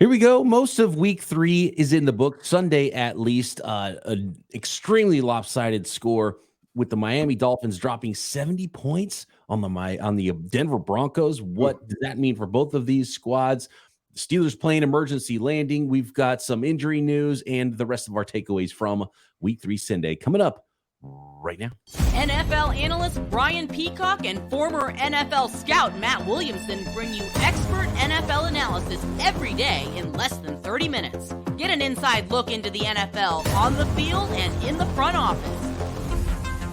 Here we go. Most of week 3 is in the book. Sunday, at least, an extremely lopsided score with the Miami Dolphins dropping 70 points on the Denver Broncos. What does that mean for both of these squads? The Steelers playing emergency landing. We've got some injury news and the rest of our takeaways from week 3 Sunday coming up right now. NFL analyst Brian Peacock and former NFL scout Matt Williamson bring you expert NFL analysis every day in less than 30 minutes. Get an inside look into the NFL on the field and in the front office.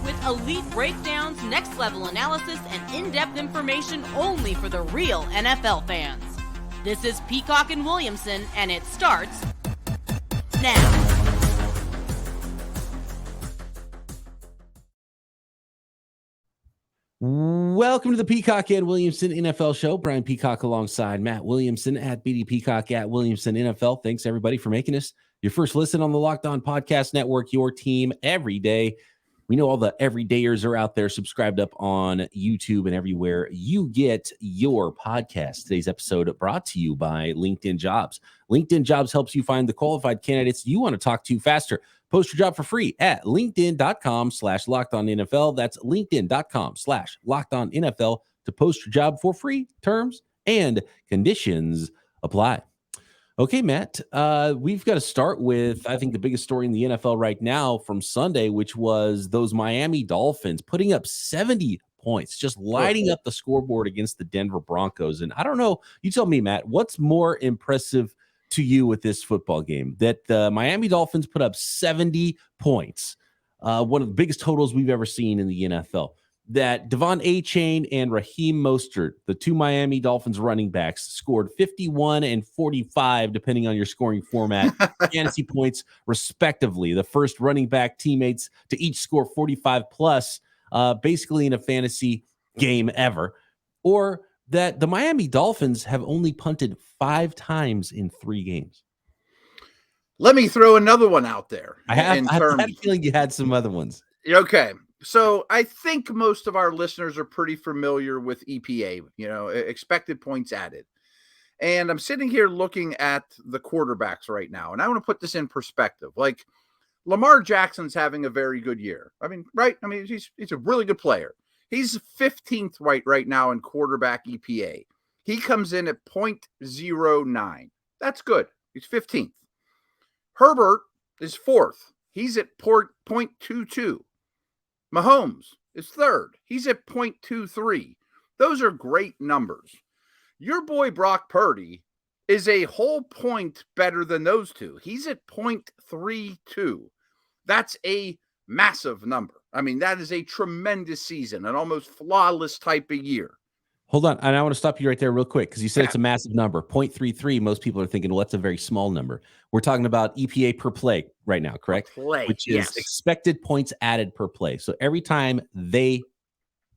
With elite breakdowns, next-level analysis, and in-depth information only for the real NFL fans. This is Peacock and Williamson, and it starts now. Welcome to the Peacock and Williamson NFL Show. Brian Peacock alongside Matt Williamson at BD Peacock at Williamson NFL. Thanks, everybody, for making us your first listen on the Locked On Podcast Network, your team every day. We know all the everydayers are out there subscribed up on YouTube and everywhere you get your podcast. Today's episode brought to you by LinkedIn Jobs. LinkedIn Jobs helps you find the qualified candidates you want to talk to faster. Post your job for free at linkedin.com/LockedOnNFL. That's linkedin.com/LockedOnNFL to post your job for free. Terms and conditions apply. Okay, Matt, we've got to start with, I think, the biggest story in the NFL right now from Sunday, which was those Miami Dolphins putting up 70 points, just lighting up the scoreboard against the Denver Broncos. And I don't know, you tell me, Matt, what's more impressive to you with this football game? That the Miami Dolphins put up 70 points, one of the biggest totals we've ever seen in the NFL. That Achane and Raheem Mostert, the two Miami Dolphins running backs, scored 51 and 45, depending on your scoring format, fantasy points, respectively. The first running back teammates to each score 45 plus, basically in a fantasy game ever. Or that the Miami Dolphins have only punted 5 times in 3 games. Let me throw another one out there. I had a feeling you had some other ones. Okay. So I think most of our listeners are pretty familiar with EPA, expected points added. And I'm sitting here looking at the quarterbacks right now, and I want to put this in perspective. Like, Lamar Jackson's having a very good year. I mean, right? I mean, he's a really good player. He's 15th right now in quarterback EPA. He comes in at 0.09. That's good. He's 15th. Herbert is 4th. He's at 0.22. Mahomes is 3rd. He's at 0.23. Those are great numbers. Your boy Brock Purdy is a whole point better than those two. He's at 0.32. That's a massive number. I mean, that is a tremendous season, an almost flawless type of year. Hold on. And I want to stop you right there real quick because you said it's a massive number. 0.33, most people are thinking, well, that's a very small number. We're talking about EPA per play right now, correct? Which is expected points added per play. So every time they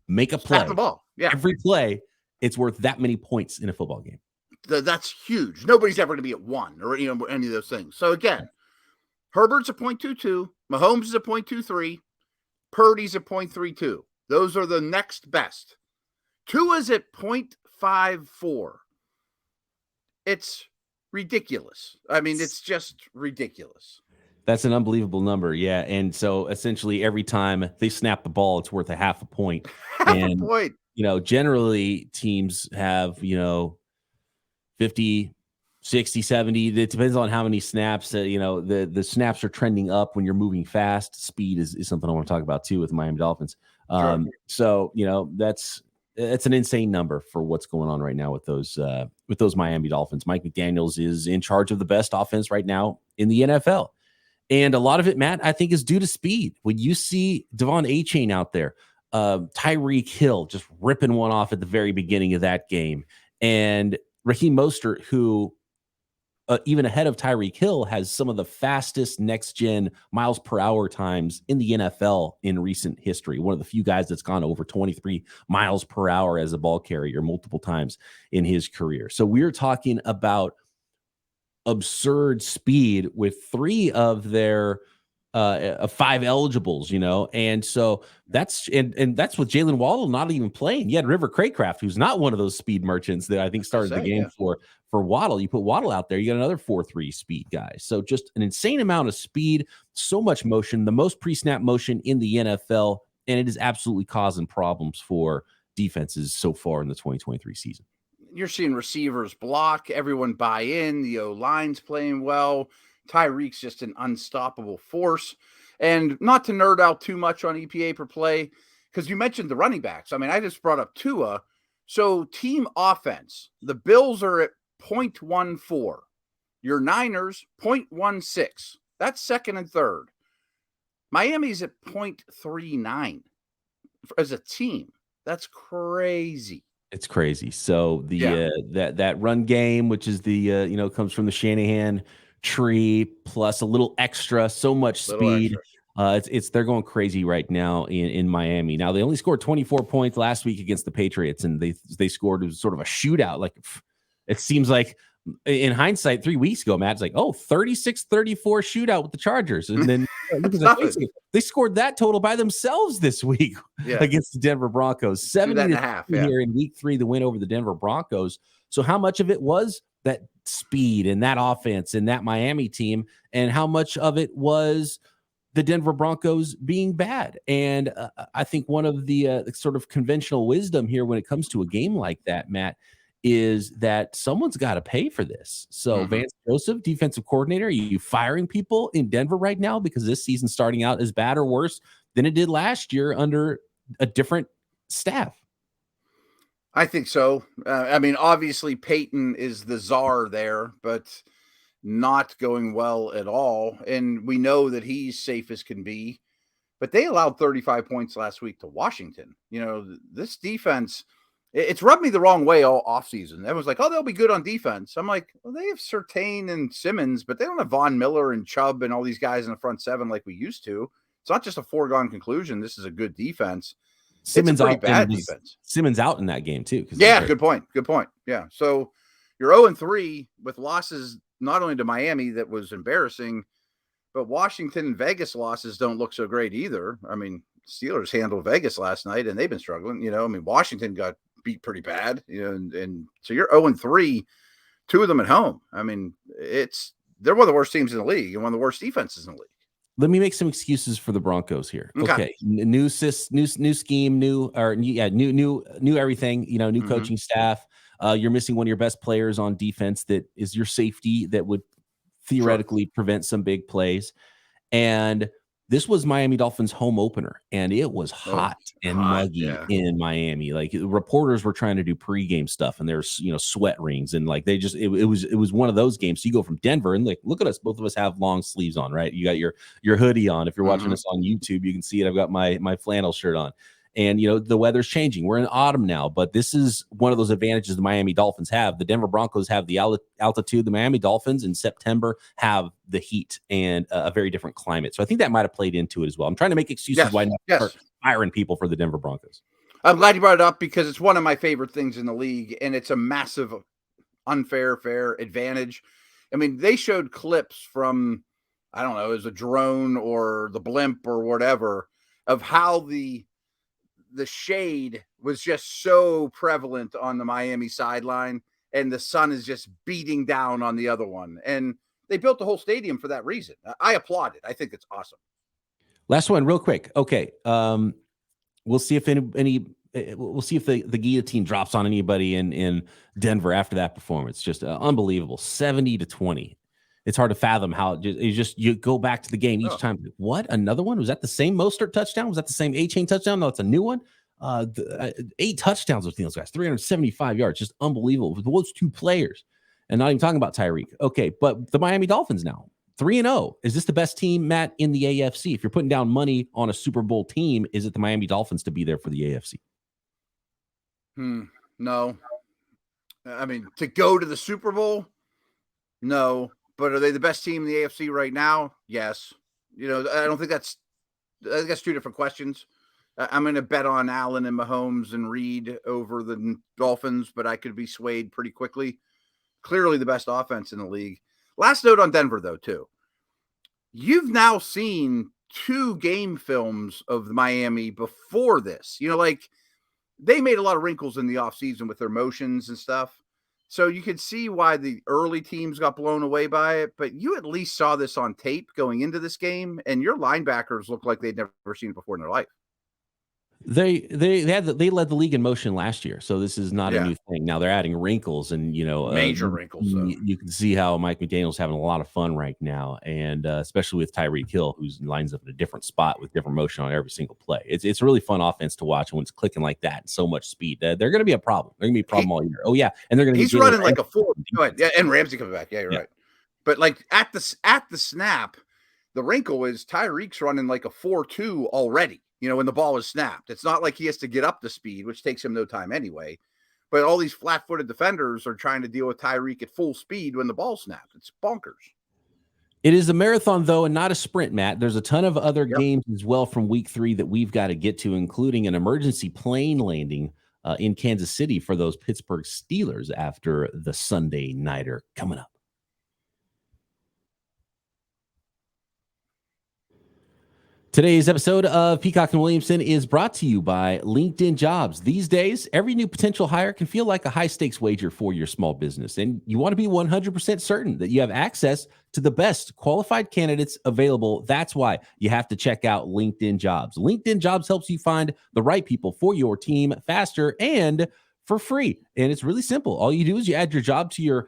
make a play, the ball. Every play, it's worth that many points in a football game. That's huge. Nobody's ever going to be at 1 or any of those things. So again, Herbert's a 0.22. Mahomes is a 0.23. Purdy's a 0.32. Those are the next best. Tua's at 0.54. It's ridiculous. I mean, it's just ridiculous. That's an unbelievable number. Yeah. And so essentially every time they snap the ball, it's worth a half a point. A point. Generally teams have, 50, 60, 70. It depends on how many snaps. The snaps are trending up when you're moving fast. Speed is something I want to talk about too with the Miami Dolphins. Sure. So, it's an insane number for what's going on right now with those Miami Dolphins. Mike McDaniel is in charge of the best offense right now in the NFL. And a lot of it, Matt, I think is due to speed. When you see Achane out there, Tyreek Hill just ripping one off at the very beginning of that game, and Raheem Mostert, who even ahead of Tyreek Hill, has some of the fastest next-gen miles per hour times in the NFL in recent history. One of the few guys that's gone over 23 miles per hour as a ball carrier multiple times in his career. So we're talking about absurd speed with 3 of their 5 eligibles, and so that's that's with Jalen Waddle not even playing. You had River Craycraft, who's not one of those speed merchants that I think started the game for for Waddle. You put Waddle out there, you got another 4.3 speed guy. So just an insane amount of speed, so much motion, the most pre-snap motion in the NFL, and it is absolutely causing problems for defenses so far in the 2023 season. You're seeing receivers block, everyone buy in, the O-line's playing well. Tyreek's just an unstoppable force. And not to nerd out too much on EPA per play, because you mentioned the running backs. I mean, I just brought up Tua. So team offense, the Bills are at 0.14. Your Niners, 0.16. That's second and third. Miami's at 0.39 as a team. That's crazy. It's crazy. So the that run game, which is the comes from the Shanahan tree, plus a little extra, so much speed. It's they're going crazy right now in Miami. Now they only scored 24 points last week against the Patriots, and they scored sort of a shootout. Like it seems like in hindsight, 3 weeks ago, Matt, it's like 36-34 shootout with the Chargers, and then they scored that total by themselves this week against the Denver Broncos. 7.5 here in week 3, the win over the Denver Broncos. So how much of it was that speed and that offense and that Miami team, and how much of it was the Denver Broncos being bad? And I think one of the sort of conventional wisdom here when it comes to a game like that, Matt, is that someone's got to pay for this. So Vance Joseph, defensive coordinator, are you firing people in Denver right now because this season's starting out as bad or worse than it did last year under a different staff? I think so. I mean, obviously Peyton is the czar there, but not going well at all. And we know that he's safe as can be, but they allowed 35 points last week to Washington. You know, this defense, it's rubbed me the wrong way all offseason. Everyone's like, they'll be good on defense. I'm like, well, they have Surtain and Simmons, but they don't have Von Miller and Chubb and all these guys in the front seven like we used to. It's not just a foregone conclusion. This is a good defense. Simmons out bad defense. Simmons out in that game too. Yeah, good point. Good point. Yeah. So you're 0-3 with losses not only to Miami that was embarrassing, but Washington and Vegas losses don't look so great either. I mean, Steelers handled Vegas last night and they've been struggling. You know, I mean, Washington got beat pretty bad, you know, and so you're 0-3, 2 of them at home. I mean, they're one of the worst teams in the league and one of the worst defenses in the league. Let me make some excuses for the Broncos here. Okay. New scheme, new everything, you know, new coaching staff. You're missing one of your best players on defense that is your safety that would theoretically prevent some big plays. And this was Miami Dolphins home opener, and it was hot and muggy in Miami. Like reporters were trying to do pregame stuff, and there's sweat rings, and like it was one of those games. So you go from Denver, and like look at us, both of us have long sleeves on, right? You got your hoodie on. If you're watching us on YouTube, you can see it. I've got my flannel shirt on. And, the weather's changing. We're in autumn now, but this is one of those advantages the Miami Dolphins have. The Denver Broncos have the altitude. The Miami Dolphins in September have the heat and a very different climate. So I think that might have played into it as well. I'm trying to make excuses why not start firing people for the Denver Broncos. I'm glad you brought it up because it's one of my favorite things in the league, and it's a massive fair advantage. I mean, they showed clips from, I don't know, it was a drone or the blimp or whatever, of how the shade was just so prevalent on the Miami sideline, and the sun is just beating down on the other one. And they built the whole stadium for that reason. I applaud it. I think it's awesome. Last one real quick. Okay. We'll see if we'll see if the guillotine drops on anybody in Denver after that performance. Just unbelievable. 70-20. It's hard to fathom how you go back to the game each time. What? Another one? Was that the same Mostert touchdown? Was that the same Achane touchdown? No, it's a new one. 8 touchdowns between those guys, 375 yards. Just unbelievable with those 2 players. And not even talking about Tyreek. Okay, but the Miami Dolphins now, 3-0. Is this the best team, Matt, in the AFC? If you're putting down money on a Super Bowl team, is it the Miami Dolphins to be there for the AFC? No. I mean, to go to the Super Bowl? No. But are they the best team in the AFC right now? Yes. I don't think I think that's 2 different questions. I'm going to bet on Allen and Mahomes and Reed over the Dolphins, but I could be swayed pretty quickly. Clearly the best offense in the league. Last note on Denver, though, too. You've now seen 2 game films of Miami before this. Like they made a lot of wrinkles in the offseason with their motions and stuff. So you could see why the early teams got blown away by it, but you at least saw this on tape going into this game, and your linebackers looked like they'd never seen it before in their life. They led the league in motion last year, so this is not a new thing. Now they're adding wrinkles, and major wrinkles. So. You can see how Mike McDaniel's having a lot of fun right now, and especially with Tyreek Hill, who lines up in a different spot with different motion on every single play. It's a really fun offense to watch when it's clicking like that and so much speed. They're going to be a problem. They're going to be a problem all year. Oh yeah, and they're going to. He's running like a 4. Yeah, and Ramsey comes back. Yeah, you're right. But like at the snap, the wrinkle is Tyreek's running like a 4.2 already. When the ball is snapped, it's not like he has to get up to speed, which takes him no time anyway. But all these flat-footed defenders are trying to deal with Tyreek at full speed when the ball snaps. It's bonkers. It is a marathon, though, and not a sprint, Matt. There's a ton of other games as well from week 3 that we've got to get to, including an emergency plane landing in Kansas City for those Pittsburgh Steelers after the Sunday Nighter coming up. Today's episode of Peacock and Williamson is brought to you by LinkedIn Jobs. These days, every new potential hire can feel like a high-stakes wager for your small business, and you want to be 100% certain that you have access to the best qualified candidates available. That's why you have to check out LinkedIn Jobs. LinkedIn Jobs helps you find the right people for your team faster and for free, and it's really simple. All you do is you add your job to your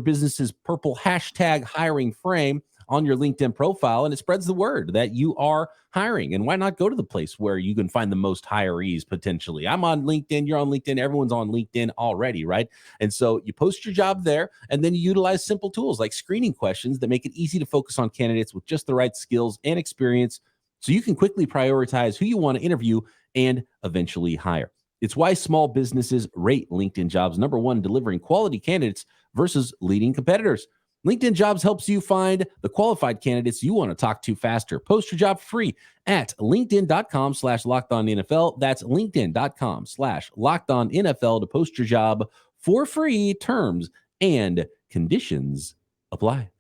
business's purple hashtag hiring frame on your LinkedIn profile, and it spreads the word that you are hiring. And why not go to the place where you can find the most hirees potentially? I'm on LinkedIn, you're on LinkedIn, everyone's on LinkedIn already, right? And so you post your job there, and then you utilize simple tools like screening questions that make it easy to focus on candidates with just the right skills and experience so you can quickly prioritize who you want to interview and eventually hire. It's why small businesses rate LinkedIn Jobs #1, delivering quality candidates versus leading competitors. LinkedIn Jobs helps you find the qualified candidates you want to talk to faster. Post your job free at linkedin.com/LockedOnNFL. That's linkedin.com/LockedOnNFL to post your job for free. Terms and conditions apply.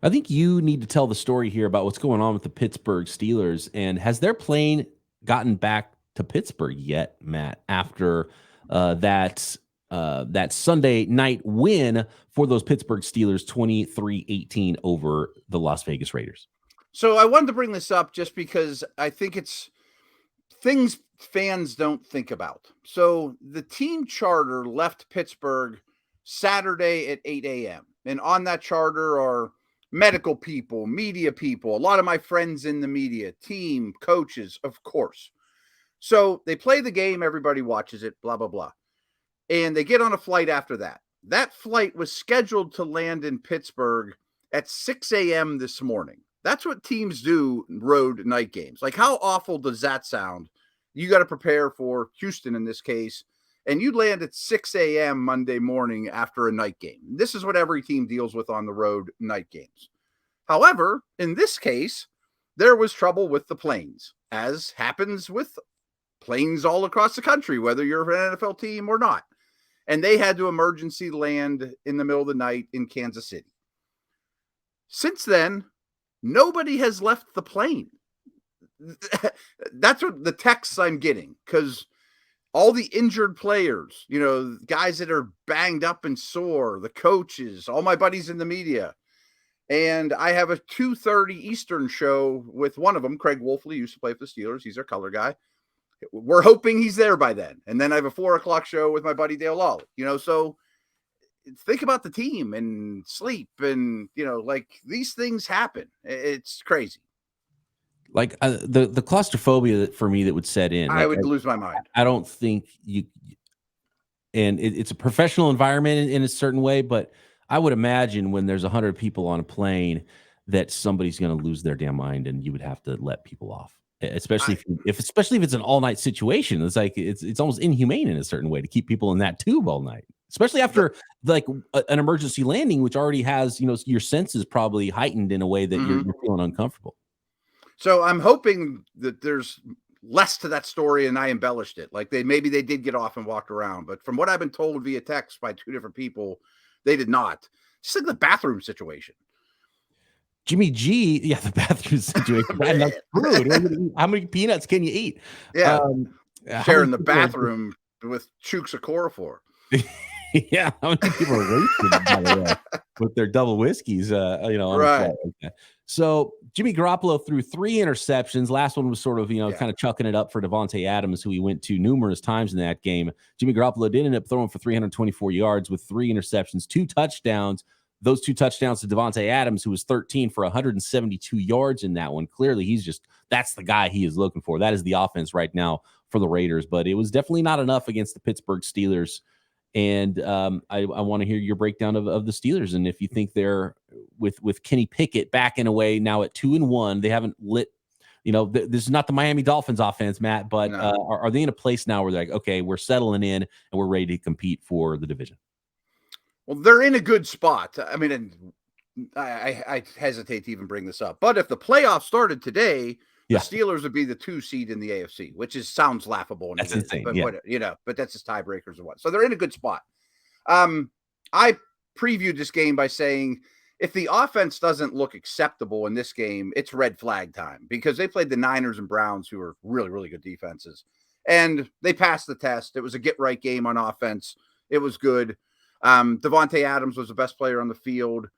I think you need to tell the story here about what's going on with the Pittsburgh Steelers. And has their plane gotten back to Pittsburgh yet, Matt, after that Sunday night win for those Pittsburgh Steelers 23-18 over the Las Vegas Raiders? So I wanted to bring this up just because I think it's things fans don't think about. So the team charter left Pittsburgh Saturday at 8 a.m. And on that charter are medical people, media people, a lot of my friends in the media, team, coaches, of course. So they play the game, everybody watches it, blah, blah, blah. And they get on a flight after that. That flight was scheduled to land in Pittsburgh at 6 a.m. this morning. That's what teams do road night games. Like, how awful does that sound? You got to prepare for Houston in this case, and you land at 6 a.m. Monday morning after a night game. This is what every team deals with on the road night games. However, in this case, there was trouble with the planes, as happens with planes all across the country, whether you're an NFL team or not. And they had to emergency land in the middle of the night in Kansas City. Since then, nobody has left the plane. That's what the texts I'm getting, because all the injured players, guys that are banged up and sore, the coaches, all my buddies in the media. And I have a 2:30 Eastern show with one of them, Craig Wolfley, used to play for the Steelers. He's our color guy. We're hoping he's there by then. And then I have a 4:00 show with my buddy Dale Lawley. So think about the team and sleep and, these things happen. It's crazy. Like the claustrophobia for me that would set in. I would lose my mind. I don't think and it's a professional environment in a certain way, but I would imagine when there's 100 people on a plane that somebody's going to lose their damn mind, and you would have to let people off. Especially if it's an all-night situation. It's like it's almost inhumane in a certain way to keep people in that tube all night, especially after like an emergency landing, which already has your senses probably heightened in a way that you're feeling uncomfortable. So I'm hoping that there's less to that story and I embellished it. Like maybe they did get off and walked around, but from what I've been told via text by 2 different people, they did not. Just like the bathroom situation. Jimmy G, the bathroom situation. That's rude. How many peanuts can you eat? Yeah. sharing the bathroom with chooks of chloroform. Yeah, how many people are wasted by the way, with their double whiskeys? On Right. a flight like that. So Jimmy Garoppolo threw 3 interceptions. Last one was sort of kind of chucking it up for Devontae Adams, who he went to numerous times in that game. Jimmy Garoppolo did end up throwing for 324 yards with 3 interceptions, 2 touchdowns. Those 2 touchdowns to Devontae Adams, who was 13 for 172 yards in that one. Clearly, that's the guy he is looking for. That is the offense right now for the Raiders, but it was definitely not enough against the Pittsburgh Steelers. And I want to hear your breakdown of the Steelers, and if you think they're with Kenny Pickett back in a way now at 2-1, they haven't lit. This is not the Miami Dolphins offense, Matt, but No. Are they in a place now where they're like, okay, we're settling in and we're ready to compete for the division? Well, they're in a good spot. I mean, and I hesitate to even bring this up, but if the playoffs started today, the Steelers would be the 2 seed in the AFC, which sounds laughable. That's insane. But that's just tiebreakers or what. So they're in a good spot. I previewed this game by saying if the offense doesn't look acceptable in this game, it's red flag time, because they played the Niners and Browns, who are really, really good defenses, and they passed the test. It was a get right game on offense. It was good. Devontae Adams was the best player on the field,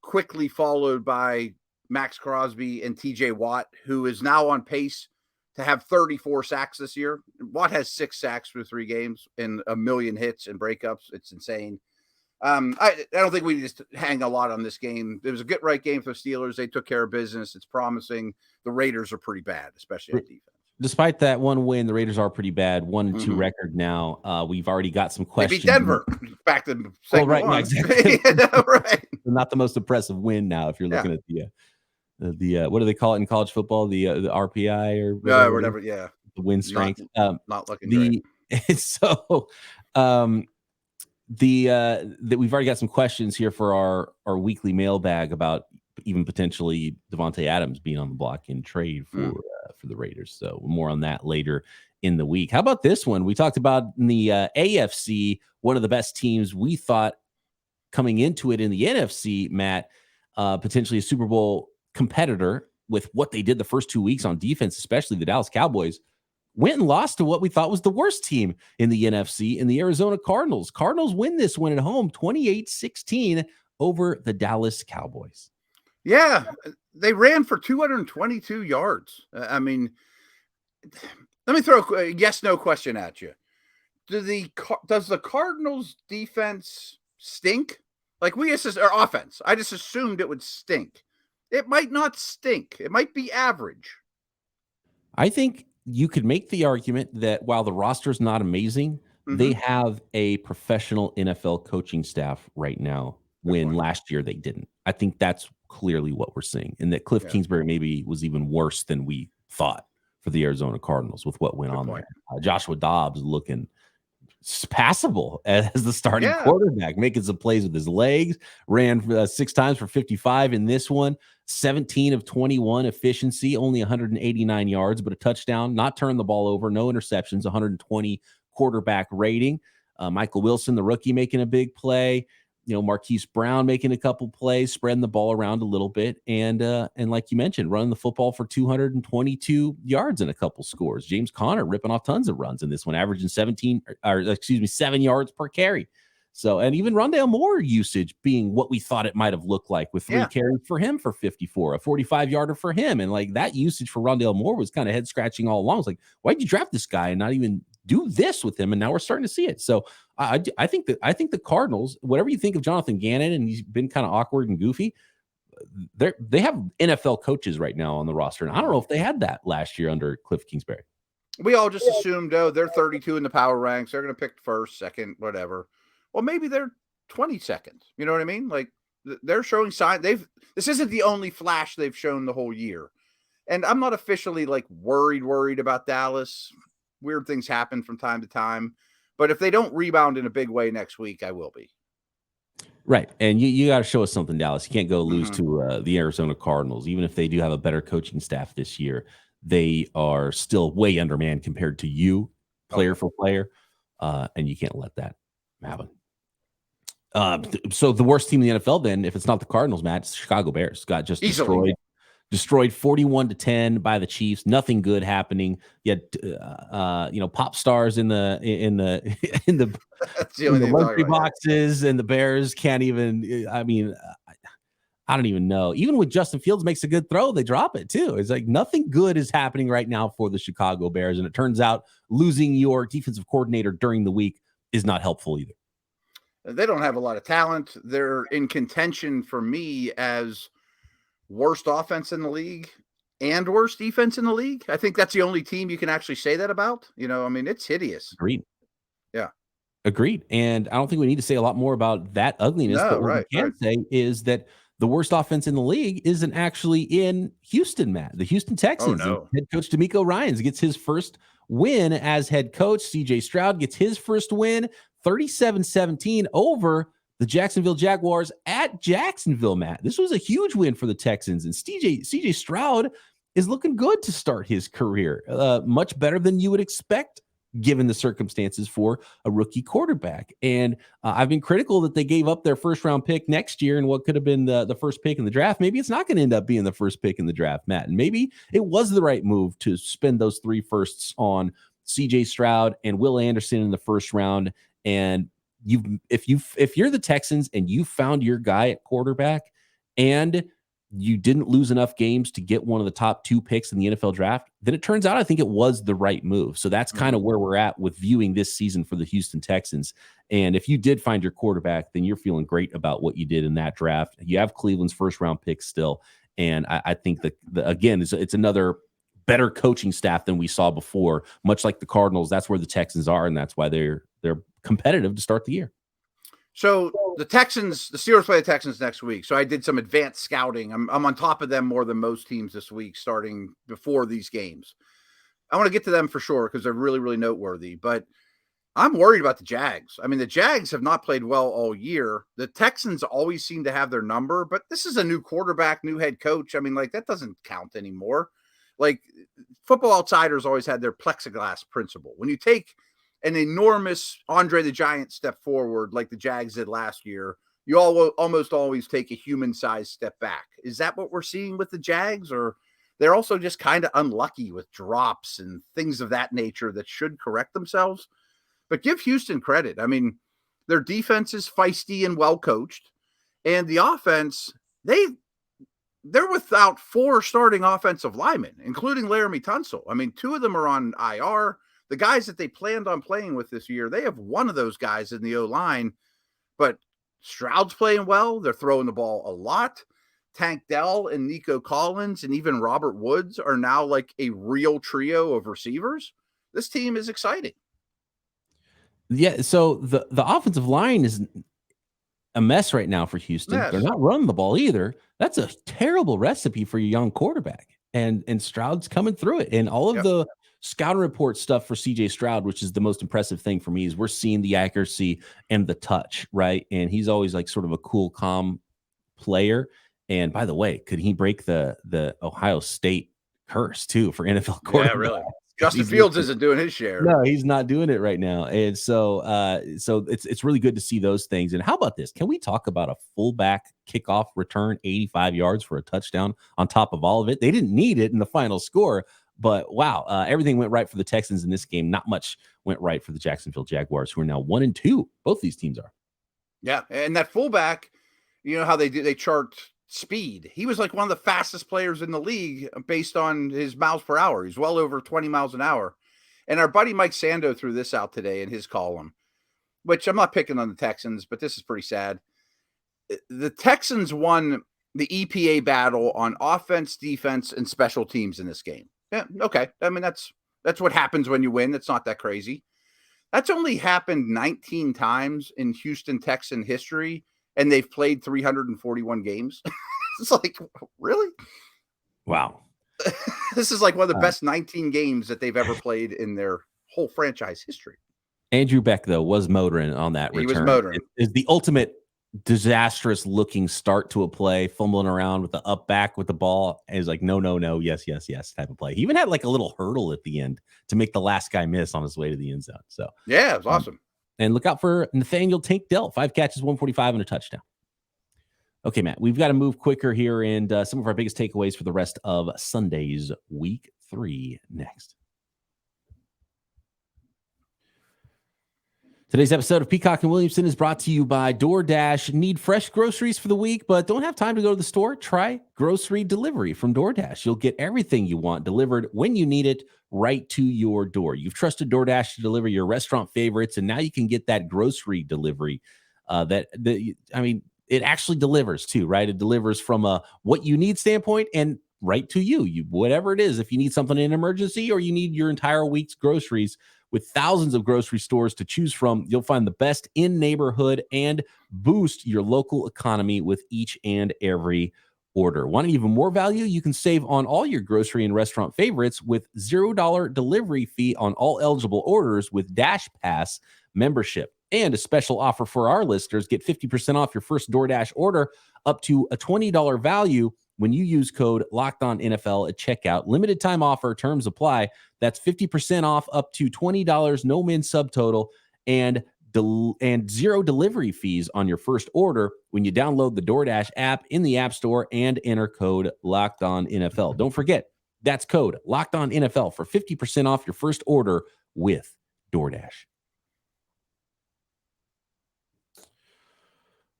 quickly followed by Max Crosby and TJ Watt, who is now on pace to have 34 sacks this year. Watt has 6 sacks through 3 games and 1 million hits and breakups. It's insane. I don't think we just hang a lot on this game. It was a get right game for the Steelers. They took care of business. It's promising. The Raiders are pretty bad, especially on defense. Despite that one win, the Raiders are pretty bad. 1-2 record now. We've already got some questions. They beat Denver back to second right, one. Exactly. Right. Not the most impressive win now if you're looking at the what do they call it in college football? The RPI or whatever. Yeah, the win strength. Not looking great. So that we've already got some questions here for our weekly mailbag about even potentially Devontae Adams being on the block in trade for the Raiders. So more on that later in the week. How about this one? We talked about in the AFC, one of the best teams we thought coming into it in the NFC, Matt, potentially a Super Bowl competitor with what they did the first 2 weeks on defense, especially the Dallas Cowboys, went and lost to what we thought was the worst team in the NFC, in the Arizona Cardinals. Cardinals win this one at home 28-16 over the Dallas Cowboys. Yeah, they ran for 222 yards. I mean, let me throw a yes/no question at you. Does the Cardinals defense stink? Like or offense? I just assumed it would stink. It might not stink. It might be average. I think you could make the argument that while the roster is not amazing, they have a professional NFL coaching staff right now, when last year they didn't. I think that's clearly what we're seeing, and that Cliff Kingsbury maybe was even worse than we thought for the Arizona Cardinals with what went on there. Joshua Dobbs looking passable as the starting quarterback, making some plays with his legs, ran 6 times for 55 in this one, 17 of 21 efficiency, only 189 yards, but a touchdown, not turned the ball over, no interceptions, 120 quarterback rating. Michael Wilson, the rookie, making a big play. Marquise Brown making a couple plays, spreading the ball around a little bit, and like you mentioned, running the football for 222 yards and a couple scores. James Conner ripping off tons of runs in this one, averaging 7 yards per carry. So, and even Rondale Moore usage being what we thought it might have looked like, with 3 carries for him for 54, a 45-yarder for him, and like that usage for Rondale Moore was kind of head scratching all along. It's like, why'd you draft this guy and not even do this with him? And now we're starting to see it. So I think the Cardinals, whatever you think of Jonathan Gannon, and he's been kind of awkward and goofy, they have NFL coaches right now on the roster, and I don't know if they had that last year under Cliff Kingsbury. We all just assumed, they're 32 in the power ranks, they're going to pick first, second, whatever. Well, maybe they're 22nd. You know what I mean? Like, they're showing signs. This isn't the only flash they've shown the whole year. And I'm not officially like worried about Dallas. Weird things happen from time to time. But if they don't rebound in a big way next week, I will be. Right. And you got to show us something, Dallas. You can't go lose to the Arizona Cardinals. Even if they do have a better coaching staff this year, they are still way undermanned compared to you, player for player. And you can't let that happen. So the worst team in the NFL, then, if it's not the Cardinals, Matt, it's the Chicago Bears. Got just destroyed destroyed 41-10 by the Chiefs. Nothing good happening. You had pop stars in the That's the only thing luxury boxes, and the Bears can't even. I mean, I don't even know. Even when Justin Fields makes a good throw, they drop it too. It's like nothing good is happening right now for the Chicago Bears. And it turns out losing your defensive coordinator during the week is not helpful either. They don't have a lot of talent. They're in contention for me as worst offense in the league and worst defense in the league. I think that's the only team you can actually say that about. I mean, it's hideous. Agreed. Yeah. Agreed. And I don't think we need to say a lot more about that ugliness. No, but what we can say is that the worst offense in the league isn't actually in Houston, Matt. The Houston Texans. Oh, no. Head coach DeMeco Ryans gets his first win as head coach. CJ Stroud gets his first win, 37-17 over the Jacksonville Jaguars at Jacksonville, Matt. This was a huge win for the Texans. And CJ Stroud is looking good to start his career. Much better than you would expect given the circumstances for a rookie quarterback. And I've been critical that they gave up their first round pick next year and what could have been the first pick in the draft. Maybe it's not going to end up being the first pick in the draft, Matt. And maybe it was the right move to spend those 3 firsts on CJ Stroud and Will Anderson in the first round. And if you're the Texans and you found your guy at quarterback and you didn't lose enough games to get one of the top 2 picks in the NFL draft, then it turns out I think it was the right move. So that's kind of where we're at with viewing this season for the Houston Texans. And if you did find your quarterback, then you're feeling great about what you did in that draft. You have Cleveland's first round pick still. And I think that, again, it's another better coaching staff than we saw before, much like the Cardinals. That's where the Texans are, and that's why they're competitive to start the year. So the Steelers play the Texans next week. So I did some advanced scouting. I'm on top of them more than most teams this week, starting before these games. I want to get to them for sure because they're really, really noteworthy. But I'm worried about the Jags. I mean, the Jags have not played well all year. The Texans always seem to have their number, but this is a new quarterback, new head coach. I mean, that doesn't count anymore. Football Outsiders always had their plexiglass principle. When you take an enormous Andre the Giant step forward like the Jags did last year, you almost always take a human-sized step back. Is that what we're seeing with the Jags? Or they're also just kind of unlucky with drops and things of that nature that should correct themselves? But give Houston credit. I mean, their defense is feisty and well-coached. And the offense, they're without 4 starting offensive linemen, including Laramie Tunsil. I mean, 2 of them are on IR. The guys that they planned on playing with this year, they have one of those guys in the O-line, but Stroud's playing well. They're throwing the ball a lot. Tank Dell and Nico Collins and even Robert Woods are now like a real trio of receivers. This team is exciting. Yeah, so the offensive line is a mess right now for Houston. Yes. They're not running the ball either. That's a terrible recipe for your young quarterback. And Stroud's coming through it. And all of the scouting report stuff for CJ Stroud, which is the most impressive thing for me, is we're seeing the accuracy and the touch, right? And he's always like sort of a cool, calm player. And by the way, could he break the Ohio State curse too for NFL quarterbacks? Yeah, really. Justin Fields isn't doing his share. No, he's not doing it right now. And so it's really good to see those things. And how about this? Can we talk about a fullback kickoff return, 85 yards for a touchdown on top of all of it? They didn't need it in the final score, but wow, everything went right for the Texans in this game. Not much went right for the Jacksonville Jaguars, who are now 1-2. Both these teams are. Yeah, and that fullback, you know how they chart speed. He was like one of the fastest players in the league based on his miles per hour. He's well over 20 miles an hour. And our buddy Mike Sando threw this out today in his column, which I'm not picking on the Texans, but this is pretty sad. The Texans won the EPA battle on offense, defense, and special teams in this game. Yeah, okay. I mean, that's what happens when you win. It's not that crazy. That's only happened 19 times in Houston Texan history, and they've played 341 games. It's like, really? Wow. This is like one of the best 19 games that they've ever played in their whole franchise history. Andrew Beck, though, was motoring on that return. He was motoring. Is the ultimate disastrous looking start to a play, fumbling around with the up back with the ball. And he's like, no, yes type of play. He even had like a little hurdle at the end to make the last guy miss on his way to the end zone. So yeah, it was awesome. And look out for Nathaniel Tank Dell, 5 catches, 145 and a touchdown. Okay, Matt, we've got to move quicker here, and some of our biggest takeaways for the rest of Sunday's week 3 next. Today's episode of Peacock and Williamson is brought to you by DoorDash. Need fresh groceries for the week, but don't have time to go to the store? Try grocery delivery from DoorDash. You'll get everything you want delivered when you need it right to your door. You've trusted DoorDash to deliver your restaurant favorites, and now you can get that grocery delivery. It actually delivers too, right? It delivers from a what you need standpoint and right to you. Whatever it is, if you need something in an emergency or you need your entire week's groceries. With thousands of grocery stores to choose from, you'll find the best in neighborhood and boost your local economy with each and every order. Want even more value? You can save on all your grocery and restaurant favorites with $0 delivery fee on all eligible orders with Dash Pass membership. And a special offer for our listeners, get 50% off your first DoorDash order up to a $20 value when you use code LOCKEDONNFL at checkout. Limited time offer, terms apply. That's 50% off up to $20, no min subtotal, and zero delivery fees on your first order when you download the DoorDash app in the App Store and enter code LOCKEDONNFL. Don't forget, that's code LOCKEDONNFL for 50% off your first order with DoorDash.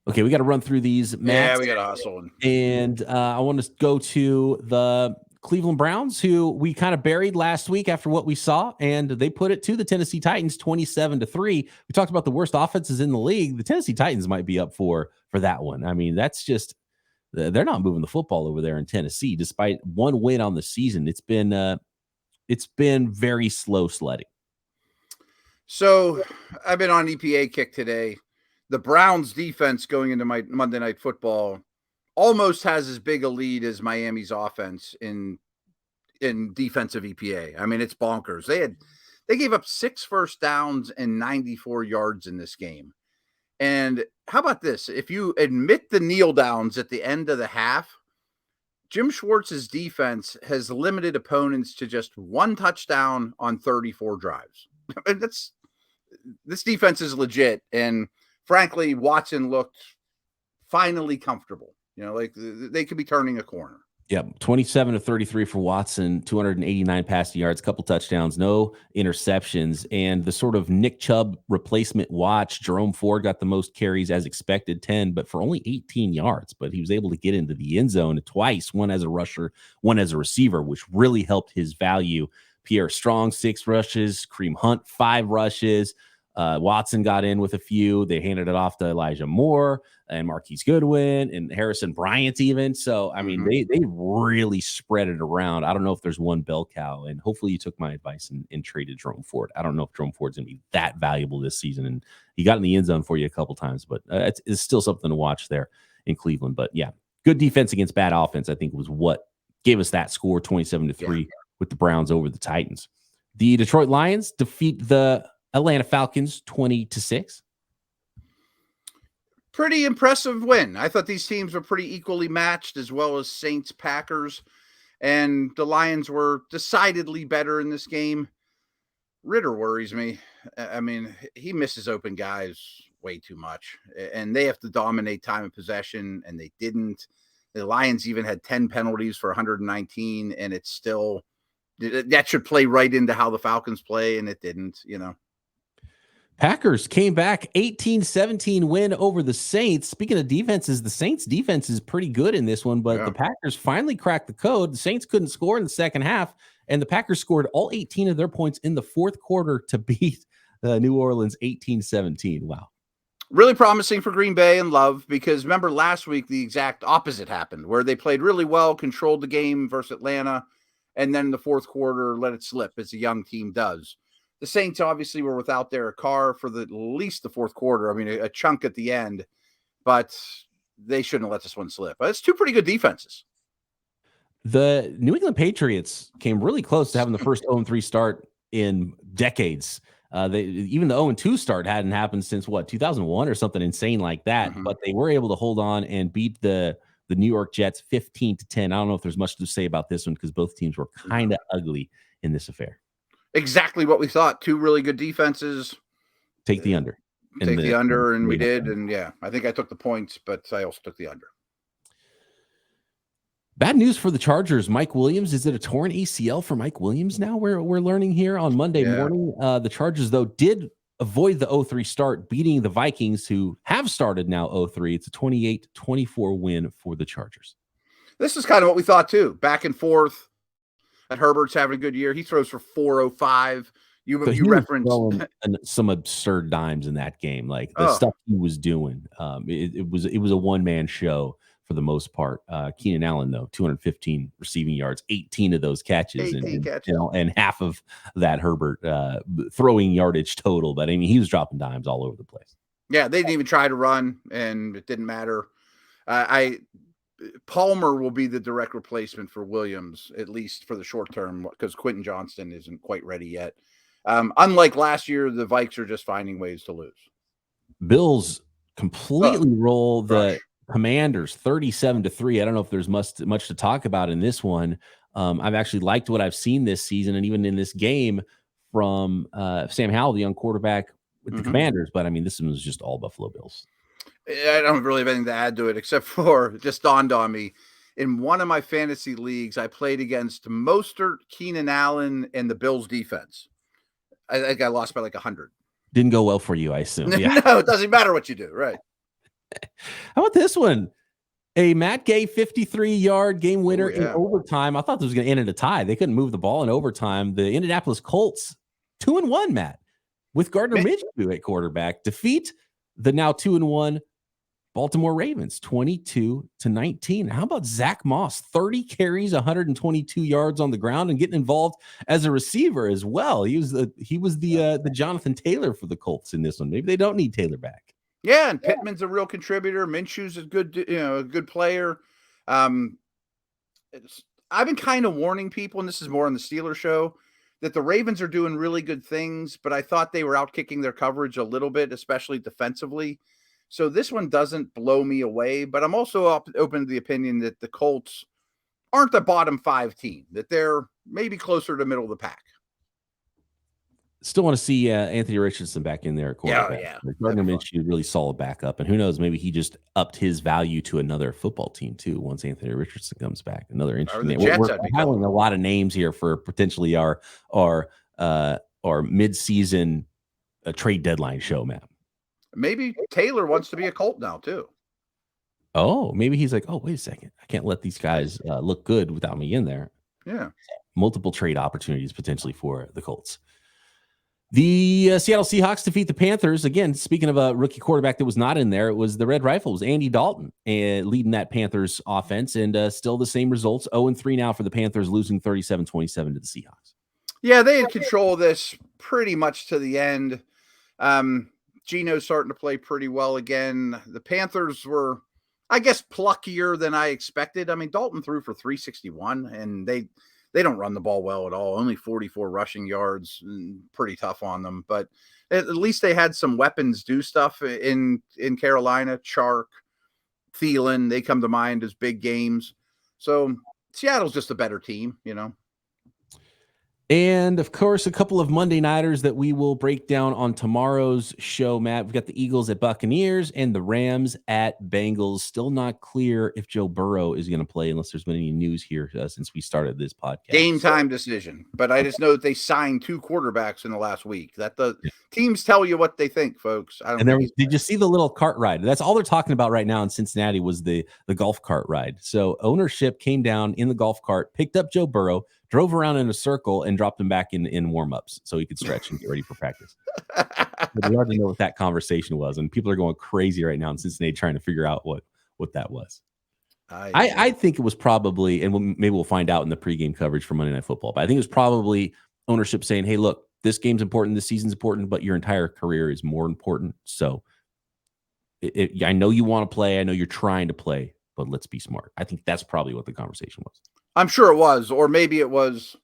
Okay, we got to run through these, Matt. Yeah, we got to hustle. And I want to go to the Cleveland Browns, who we kind of buried last week after what we saw, and they put it to the Tennessee Titans 27-3. We talked about the worst offenses in the league. The Tennessee Titans might be up for that one. I mean, that's just they're not moving the football over there in Tennessee, despite one win on the season. It's been very slow sledding. So I've been on EPA kick today. The Browns defense going into my Monday Night Football almost has as big a lead as Miami's offense in defensive EPA. I mean, it's bonkers. They gave up 6 first downs and 94 yards in this game. And how about this? If you admit the kneel downs at the end of the half, Jim Schwartz's defense has limited opponents to just 1 touchdown on 34 drives. I mean, this defense is legit. And frankly, Watson looked finally comfortable. You know, like they could be turning a corner. Yeah, 27-33 for Watson, 289 passing yards, couple touchdowns, no interceptions. And the sort of Nick Chubb replacement watch, Jerome Ford got the most carries as expected, 10, but for only 18 yards. But he was able to get into the end zone twice, one as a rusher, one as a receiver, which really helped his value. Pierre Strong, 6 rushes, Kareem Hunt, 5 rushes. Watson got in with a few. They handed it off to Elijah Moore and Marquise Goodwin and Harrison Bryant even. So, I mean, they really spread it around. I don't know if there's one bell cow, and hopefully you took my advice and traded Jerome Ford. I don't know if Jerome Ford's going to be that valuable this season, and he got in the end zone for you a couple times, but it's still something to watch there in Cleveland. But yeah, good defense against bad offense, I think, was what gave us that score, 27-3 with the Browns over the Titans. The Detroit Lions defeat the Atlanta Falcons 20-6. Pretty impressive win. I thought these teams were pretty equally matched, as well as Saints, Packers, and the Lions were decidedly better in this game. Ritter worries me. I mean, he misses open guys way too much, and they have to dominate time of possession, and they didn't. The Lions even had 10 penalties for 119, and it's still that should play right into how the Falcons play, and it didn't, you know. Packers came back 18-17 win over the Saints. Speaking of defenses, the Saints defense is pretty good in this one, but the Packers finally cracked the code. The Saints couldn't score in the second half, and the Packers scored all 18 of their points in the fourth quarter to beat New Orleans 18-17. Wow. Really promising for Green Bay and Love, because remember last week the exact opposite happened, where they played really well, controlled the game versus Atlanta, and then in the fourth quarter let it slip, as a young team does. The Saints obviously were without their car for at least the fourth quarter. I mean, a chunk at the end, but they shouldn't have let this one slip. But it's 2 pretty good defenses. The New England Patriots came really close to having the first 0-3 start in decades. Even the 0-2 start hadn't happened since 2001 or something insane like that. But they were able to hold on and beat the New York Jets 15-10. I don't know if there's much to say about this one, because both teams were kind of ugly in this affair. Exactly what we thought. 2 really good defenses. Take the under. Take the under, and we did. And yeah, I think I took the points, but I also took the under. Bad news for the Chargers. Mike Williams, is it a torn ACL for Mike Williams now? We're learning here on Monday morning. The Chargers, though, did avoid the 0-3 start, beating the Vikings, who have started now 0-3. It's a 28-24 win for the Chargers. This is kind of what we thought, too. Back and forth. And Herbert's having a good year. He throws for 405. You referenced some absurd dimes in that game, like the stuff he was doing. It was a one-man show for the most part. Keenan Allen, though, 215 receiving yards, 18 of those catches, and half of that Herbert throwing yardage total. But I mean, he was dropping dimes all over the place. Yeah, they didn't even try to run, and it didn't matter. Palmer will be the direct replacement for Williams, at least for the short term, because Quentin Johnston isn't quite ready yet. Unlike last year, the Vikes are just finding ways to lose. Bills completely roll the Commanders 37-3. I don't know if there's much to talk about in this one. I've actually liked what I've seen this season, and even in this game from Sam Howell, the young quarterback with the Commanders. But I mean, this one was just all Buffalo Bills. I don't really have anything to add to it, except for it just dawned on me. In one of my fantasy leagues, I played against Mostert, Keenan Allen, and the Bills defense. I think I lost by like 100. Didn't go well for you, I assume. Yeah. No, it doesn't matter what you do, right? How about this one? A Matt Gay 53-yard game winner in overtime. I thought this was going to end in a tie. They couldn't move the ball in overtime. The Indianapolis Colts, 2-1, Matt, with Gardner Minshew at quarterback, defeat the now 2-1 Baltimore Ravens, 22-19. How about Zach Moss, 30 carries, 122 yards on the ground, and getting involved as a receiver as well. He was the Jonathan Taylor for the Colts in this one. Maybe they don't need Taylor back. Yeah, and Pittman's a real contributor. Minshew's a good player. I've been kind of warning people, and this is more on the Steelers show, that the Ravens are doing really good things, but I thought they were out-kicking their coverage a little bit, especially defensively. So this one doesn't blow me away, but I'm also open to the opinion that the Colts aren't the bottom 5 team, that they're maybe closer to middle of the pack. Still want to see Anthony Richardson back in there at quarterback. Yeah. Gardner Minshew, really solid backup. And who knows, maybe he just upped his value to another football team, too, once Anthony Richardson comes back. Another interesting name. We're highlighting a lot of names here for potentially our mid-season trade deadline show, Matt. Maybe Taylor wants to be a Colt now, too. Oh, maybe he's like, oh, wait a second. I can't let these guys look good without me in there. Yeah. Multiple trade opportunities potentially for the Colts. The Seattle Seahawks defeat the Panthers. Again, speaking of a rookie quarterback that was not in there, it was the Red Rifles, Andy Dalton, leading that Panthers offense, and still the same results. 0-3 now for the Panthers, losing 37-27 to the Seahawks. Yeah, they had control of this pretty much to the end. Geno's starting to play pretty well again. The Panthers were, I guess, pluckier than I expected. I mean, Dalton threw for 361, and they don't run the ball well at all. Only 44 rushing yards, pretty tough on them. But at least they had some weapons do stuff in Carolina. Chark, Thielen, they come to mind as big games. So Seattle's just a better team, you know. And, of course, a couple of Monday Nighters that we will break down on tomorrow's show, Matt. We've got the Eagles at Buccaneers and the Rams at Bengals. Still not clear if Joe Burrow is going to play unless there's been any news here since we started this podcast. Game time decision. But I just know that they signed 2 quarterbacks in the last week. That the teams tell you what they think, folks. Did you see the little cart ride? That's all they're talking about right now in Cincinnati was the golf cart ride. So ownership came down in the golf cart, picked up Joe Burrow, drove around in a circle, and dropped him back in warm-ups so he could stretch and get ready for practice. It's hard to know what that conversation was, and people are going crazy right now in Cincinnati trying to figure out what that was. I think it was probably, and maybe we'll find out in the pregame coverage for Monday Night Football, but I think it was probably ownership saying, hey, look, this game's important, this season's important, but your entire career is more important. So I know you want to play, I know you're trying to play, but let's be smart. I think that's probably what the conversation was. I'm sure it was, or maybe it was,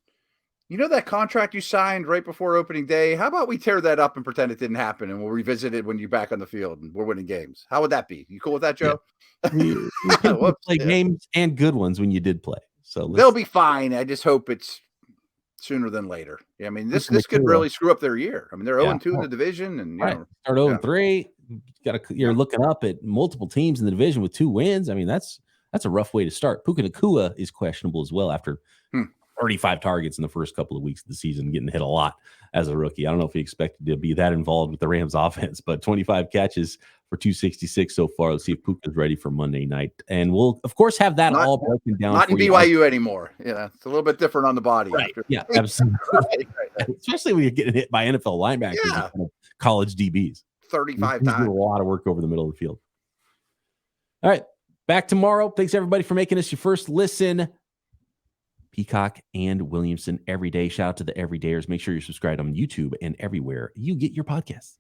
you know, that contract you signed right before opening day. How about we tear that up and pretend it didn't happen, and we'll revisit it when you're back on the field and we're winning games? How would that be? You cool with that, Joe? Yeah. You play games and good ones when you did play, so they'll be fine. I just hope it's sooner than later. Yeah, I mean, this could really screw up their year. I mean, they're 0-2 in the division, and start 0-3. You're looking up at multiple teams in the division with 2 wins. I mean, that's That's a rough way to start. Puka Nacua is questionable as well after 35 targets in the first couple of weeks of the season, getting hit a lot as a rookie. I don't know if he expected to be that involved with the Rams offense, but 25 catches for 266 so far. Let's see if Puka's ready for Monday night. And we'll, of course, have that all broken down. Not in BYU anymore. Yeah, it's a little bit different on the body. Right. Yeah, absolutely. right. Especially when you're getting hit by NFL linebackers and kind of college DBs. 35 times. Do a lot of work over the middle of the field. All right. Back tomorrow. Thanks, everybody, for making us your first listen. Peacock and Williamson every day. Shout out to the everydayers. Make sure you're subscribed on YouTube and everywhere you get your podcasts.